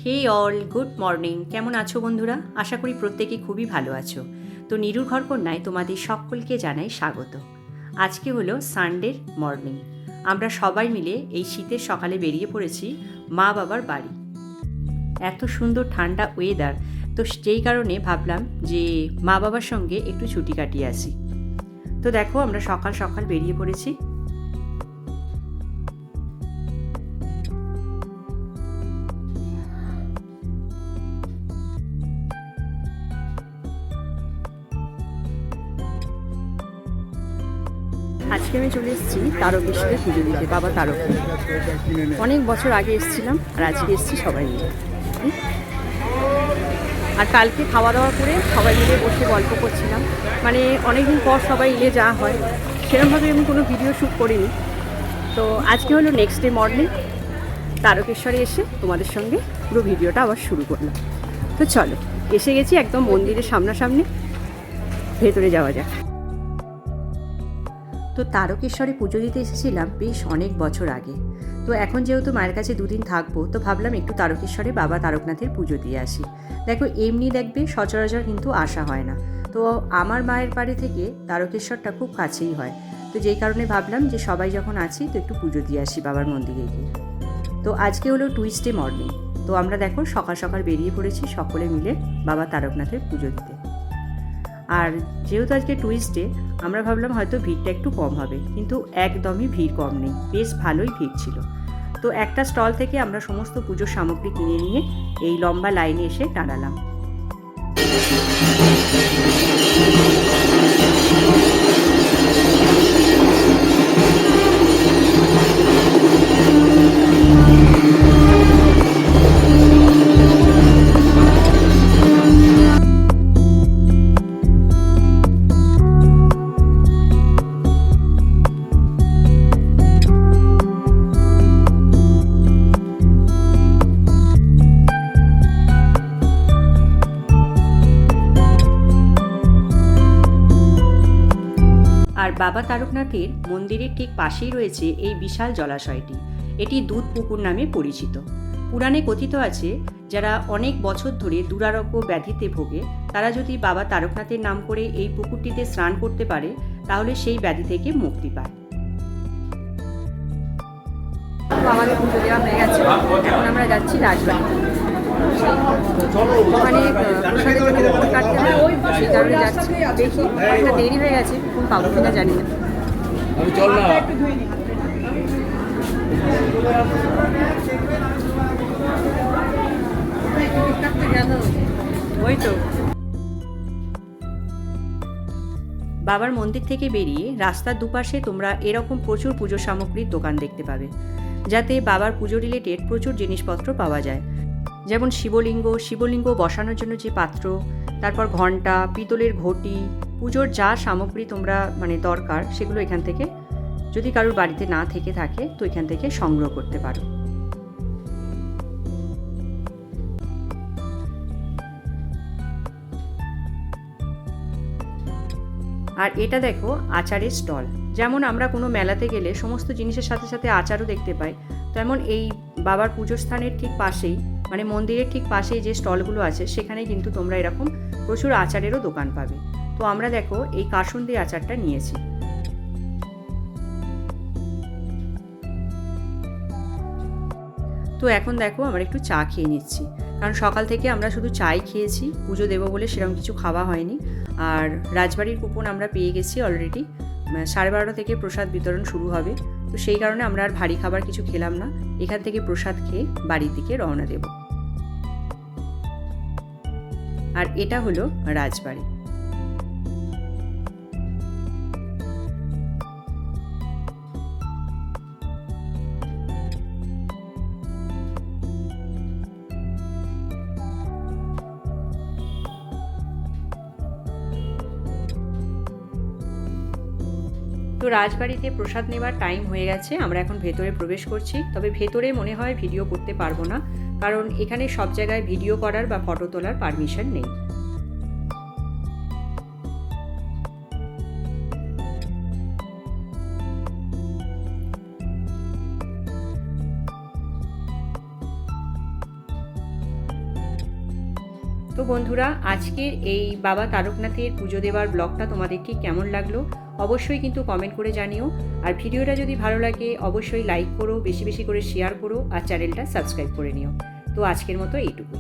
হে all, good morning. কেমন আছো বন্ধুরা? আশা করি প্রত্যেকে খুবই ভালো আছো। তো নিরুর ঘরকন্যায় তোমাদের সকলকে জানাই স্বাগত। আজকে হলো সানডের মর্নিং। আমরা সবাই মিলে এই শীতের সকালে বেরিয়ে পড়েছি মা বাবার বাড়ি। এত সুন্দর ঠান্ডা ওয়েদার, তো যেই কারণে ভাবলাম যে মা বাবার সঙ্গে একটু ছুটি কাটিয়ে আসি। তো দেখো আমরা সকাল সকাল বেরিয়ে পড়েছি। আজকে আমি চলে এসেছি তারকেশ্বরে পুজো দিতে, বাবা তারক। অনেক বছর আগে এসেছিলাম আর আজকে এসেছি সবাই মিলে। আর কালকে খাওয়া দাওয়া করে সবাই মিলে বসে গল্প করছিলাম। মানে অনেকদিন পর সবাই মিলে যাওয়া হয়, সেরকমভাবে আমি কোনো ভিডিও শ্যুট করিনি। তো আজকে হলো নেক্সট ডে মর্নিং, তারকেশ্বরে এসে তোমাদের সঙ্গে পুরো ভিডিওটা আবার শুরু করলাম। তো চলো, এসে গেছি একদম মন্দিরের সামনাসামনি, ভেতরে যাওয়া যাক। তো তারকেশ্বরে পুজো দিতে এসেছিলাম বেশ অনেক বছর আগে। তো এখন যেহেতু মায়ের কাছে দুদিন থাকবো, তো ভাবলাম একটু তারকেশ্বরে বাবা তারকনাথের পুজো দিয়ে আসি। দেখো এমনি দেখবে সচরাচর কিন্তু আসা হয় না। তো আমার মায়ের বাড়ি থেকে তারকেশ্বরটা খুব কাছেই হয়। তো যেই কারণে ভাবলাম যে সবাই যখন আছি তো একটু পুজো দিয়ে আসি বাবার মন্দিরে গিয়ে। তো আজকে হলো টুইসডে মর্নিং। তো আমরা দেখো সকাল সকাল বেরিয়ে পড়েছি সকলে মিলে বাবা তারকনাথের পুজো দিতে। আর যেহেতু আজকে টুইসডে, আমরা ভাবলাম হয়তো ভিড়টা একটু কম হবে, কিন্তু একদমই ভিড় কম নেই, বেশ ভালোই ভিড় ছিল। তো একটা স্টল থেকে আমরা সমস্ত পুজোর সামগ্রী কিনে নিয়ে এই লম্বা লাইনে এসে দাঁড়ালাম। আর বাবা তারকনাথের মন্দিরের ঠিক পাশেই রয়েছে এই বিশাল জলাশয়টি। এটি দুধ পুকুর নামে পরিচিত। পুরাণে কথিত আছে, যারা অনেক বছর ধরে দুরারোগ্য ব্যাধিতে ভোগে, তারা যদি বাবা তারকনাথের নাম করে এই পুকুরটিতে স্নান করতে পারে, তাহলে সেই ব্যাধি থেকে মুক্তি পায়। আমাদের পুজো দেওয়া হয়ে গেছে, এখন আমরা যাচ্ছি রাজবাড়ি। ওখানে প্রসাদের জন্য টিকিট কাটতে হয়, সেই কারণে যাচ্ছি। দেখি একটা দেরি হয়ে গেছে, কোন পাবো কিনা জানি না। ওই তো বাবার মন্দির থেকে বেরিয়ে রাস্তার দুপাশে তোমরা এরকম প্রচুর পুজো সামগ্রীর দোকান দেখতে পাবে, যাতে বাবার পুজো রিলেটেড প্রচুর জিনিসপত্র পাওয়া যায়। যেমন শিবলিঙ্গ বসানোর জন্য যে পাত্র, তারপর ঘণ্টা, পিতলের ঘটি, পুজোর যা সামগ্রী তোমরা দরকার, সেগুলো এখান থেকে, যদি কারোর বাড়িতে না থেকে থাকে তো এখান থেকে সংগ্রহ করতে পারো। আর এটা দেখো আচারের স্টল। যেমন আমরা কোনো মেলাতে গেলে সমস্ত জিনিসের সাথে সাথে আচারও দেখতে পাই, তেমন এই বাবার পুজোর স্থানের ঠিক পাশেই, মন্দিরের ঠিক পাশেই যে স্টলগুলো আছে, সেখানে কিন্তু তোমরা এরকম প্রচুর আচারেরও দোকান পাবে। তো আমরা দেখো এই কাসুন্দি আচারটা নিয়েছি। তো এখন দেখো আমরা একটু চা খেয়ে নিচ্ছি, কারণ সকাল থেকে আমরা শুধু চাই খেয়েছি, পুজো দেবো বলে সেরকম কিছু খাওয়া হয়নি। আর রাজবাড়ির কুপন আমরা পেয়ে গেছি অলরেডি, 12:30 থেকে প্রসাদ বিতরণ শুরু হবে। তো সেই কারণে আমরা আর ভারী খাবার কিছু খেলাম না, এখান থেকে প্রসাদ খেয়ে বাড়ির দিকে রওনা দেব। আর এটা হলো রাজবাড়ি। তো রাজবাড়িতে প্রসাদ নেওয়ার টাইম হয়ে গেছে, আমরা এখন ভেতরে প্রবেশ করছি। তবে ভেতরে মনে হয় ভিডিও করতে পারবো না, কারণ এখানে সব জায়গায় ভিডিও করার বা ফটো তোলার পারমিশন নেই। তো বন্ধুরা, আজকের এই বাবা তারকনাথের পুজো দেওয়ার ব্লগটা তোমাদের ঠিক কেমন লাগলো অবশ্যই কিন্তু কমেন্ট করে জানিও। আর ভিডিওটা যদি ভালো লাগে অবশ্যই লাইক করো, বেশি বেশি করে শেয়ার করো আর চ্যানেলটা সাবস্ক্রাইব করে নিও। তো আজকের মতো এইটুকু।